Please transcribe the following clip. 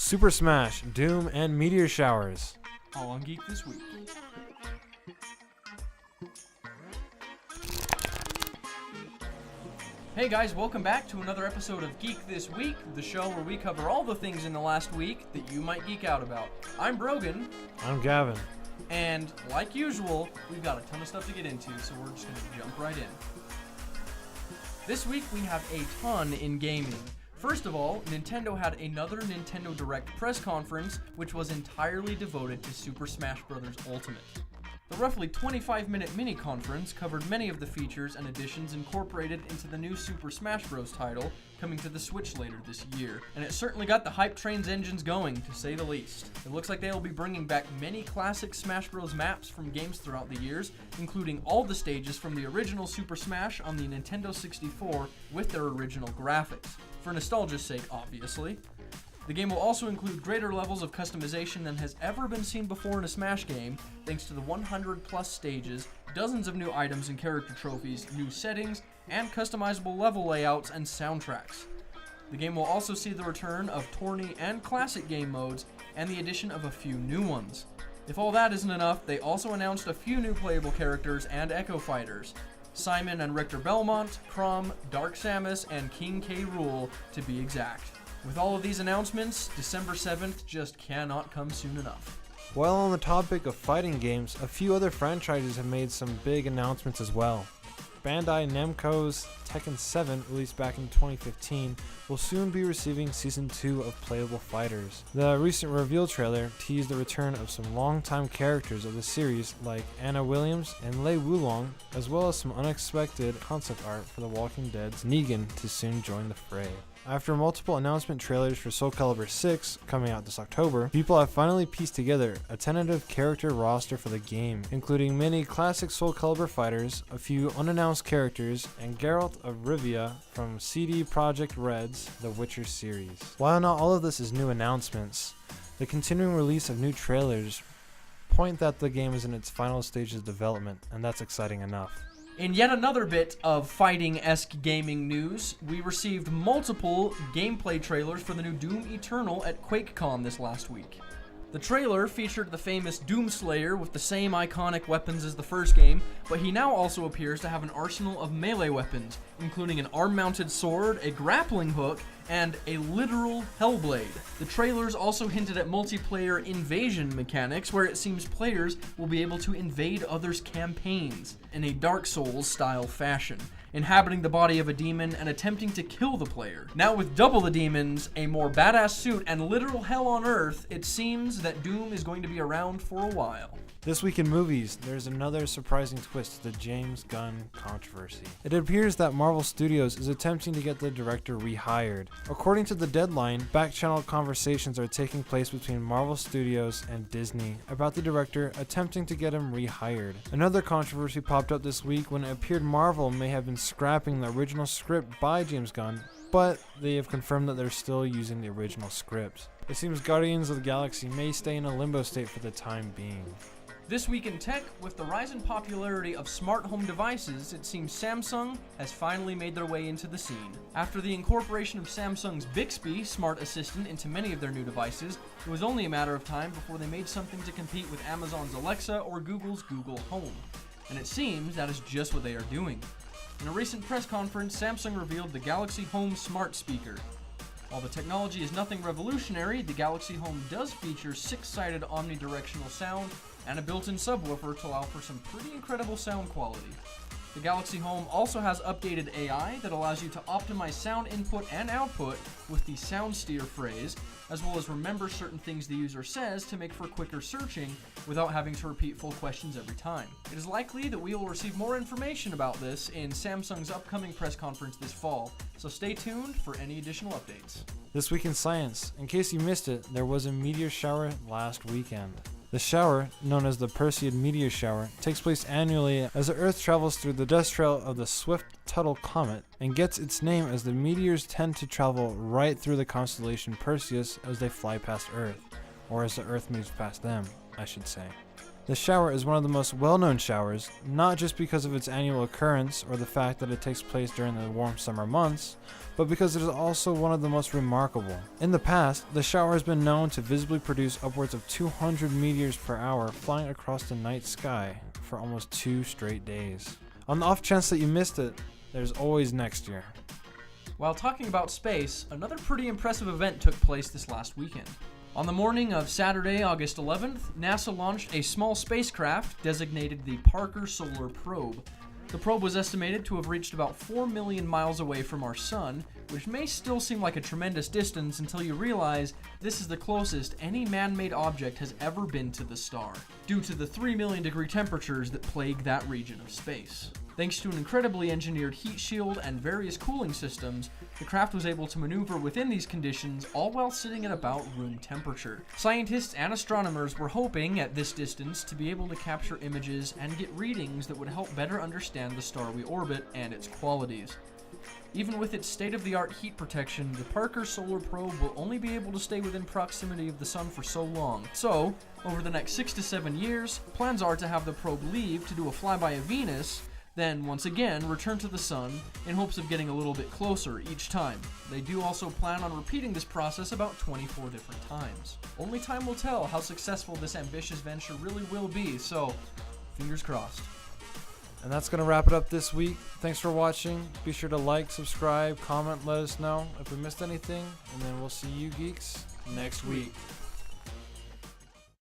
Super Smash, Doom, and Meteor Showers. All on Geek This Week. Hey guys, welcome back to another episode of Geek This Week, the show where we cover all the things in the last week that you might geek out about. I'm Brogan. I'm Gavin. And like usual, we've got a ton of stuff to get into, so we're just going to jump right in. This week we have a ton in gaming. First of all, Nintendo had another Nintendo Direct press conference, which was entirely devoted to Super Smash Bros. Ultimate. The roughly 25-minute mini-conference covered many of the features and additions incorporated into the new Super Smash Bros. Title, coming to the Switch later this year, and it certainly got the hype train's engines going, to say the least. It looks like they will be bringing back many classic Smash Bros. Maps from games throughout the years, including all the stages from the original Super Smash on the Nintendo 64 with their original graphics, for nostalgia's sake, obviously. The game will also include greater levels of customization than has ever been seen before in a Smash game, thanks to the 100 plus stages, dozens of new items and character trophies, new settings, and customizable level layouts and soundtracks. The game will also see the return of tourney and classic game modes, and the addition of a few new ones. If all that isn't enough, they also announced a few new playable characters and Echo Fighters. Simon and Richter Belmont, Chrom, Dark Samus, and King K. Rool, to be exact. With all of these announcements, December 7th just cannot come soon enough. While on the topic of fighting games, a few other franchises have made some big announcements as well. Bandai Namco's Tekken 7, released back in 2015, will soon be receiving Season 2 of Playable Fighters. The recent reveal trailer teased the return of some longtime characters of the series like Anna Williams and Lei Wulong, as well as some unexpected concept art for The Walking Dead's Negan to soon join the fray. After multiple announcement trailers for Soul Calibur 6 coming out this October, people have finally pieced together a tentative character roster for the game, including many classic Soul Calibur fighters, a few unannounced characters, and Geralt of Rivia from CD Projekt Red's The Witcher series. While not all of this is new announcements, the continuing release of new trailers point that the game is in its final stages of development, and that's exciting enough. In yet another bit of fighting-esque gaming news, we received multiple gameplay trailers for the new Doom Eternal at QuakeCon this last week. The trailer featured the famous Doomslayer with the same iconic weapons as the first game, but he now also appears to have an arsenal of melee weapons, including an arm-mounted sword, a grappling hook, and a literal Hellblade. The trailers also hinted at multiplayer invasion mechanics, where it seems players will be able to invade others' campaigns in a Dark Souls-style fashion, inhabiting the body of a demon and attempting to kill the player. Now with double the demons, a more badass suit, and literal hell on earth, it seems that Doom is going to be around for a while. This week in movies, there's another surprising twist to the James Gunn controversy. It appears that Marvel Studios is attempting to get the director rehired. According to the Deadline, back-channel conversations are taking place between Marvel Studios and Disney about the director attempting to get him rehired. Another controversy popped up this week when it appeared Marvel may have been scrapping the original script by James Gunn, but they have confirmed that they're still using the original script. It seems Guardians of the Galaxy may stay in a limbo state for the time being. This week in tech, with the rise in popularity of smart home devices, it seems Samsung has finally made their way into the scene. After the incorporation of Samsung's Bixby smart assistant into many of their new devices, it was only a matter of time before they made something to compete with Amazon's Alexa or Google's Google Home. And it seems that is just what they are doing. In a recent press conference, Samsung revealed the Galaxy Home Smart Speaker. While the technology is nothing revolutionary, the Galaxy Home does feature 6-sided omnidirectional sound and a built-in subwoofer to allow for some pretty incredible sound quality. The Galaxy Home also has updated AI that allows you to optimize sound input and output with the sound steer phrase, as well as remember certain things the user says to make for quicker searching without having to repeat full questions every time. It is likely that we will receive more information about this in Samsung's upcoming press conference this fall, so stay tuned for any additional updates. This week in science, in case you missed it, there was a meteor shower last weekend. The shower, known as the Perseid meteor shower, takes place annually as the Earth travels through the dust trail of the Swift-Tuttle comet and gets its name as the meteors tend to travel right through the constellation Perseus as they fly past Earth, or as the Earth moves past them, I should say. The shower is one of the most well-known showers, not just because of its annual occurrence or the fact that it takes place during the warm summer months, but because it is also one of the most remarkable. In the past, the shower has been known to visibly produce upwards of 200 meteors per hour flying across the night sky for almost 2 straight days. On the off chance that you missed it, there's always next year. While talking about space, another pretty impressive event took place this last weekend. On the morning of Saturday, August 11th, NASA launched a small spacecraft designated the Parker Solar Probe. The probe was estimated to have reached about 4 million miles away from our sun, which may still seem like a tremendous distance until you realize this is the closest any man-made object has ever been to the star, due to the 3 million degree temperatures that plague that region of space. Thanks to an incredibly engineered heat shield and various cooling systems, the craft was able to maneuver within these conditions, all while sitting at about room temperature. Scientists and astronomers were hoping at this distance to be able to capture images and get readings that would help better understand the star we orbit and its qualities. Even with its state-of-the-art heat protection, the Parker Solar Probe will only be able to stay within proximity of the sun for so long. So, over the next 6 to 7 years, plans are to have the probe leave to do a flyby of Venus, then once again return to the sun in hopes of getting a little bit closer each time. They do also plan on repeating this process about 24 different times. Only time will tell how successful this ambitious venture really will be, so fingers crossed. And that's going to wrap it up this week. Thanks for watching. Be sure to like, subscribe, comment, let us know if we missed anything, and then we'll see you geeks next week.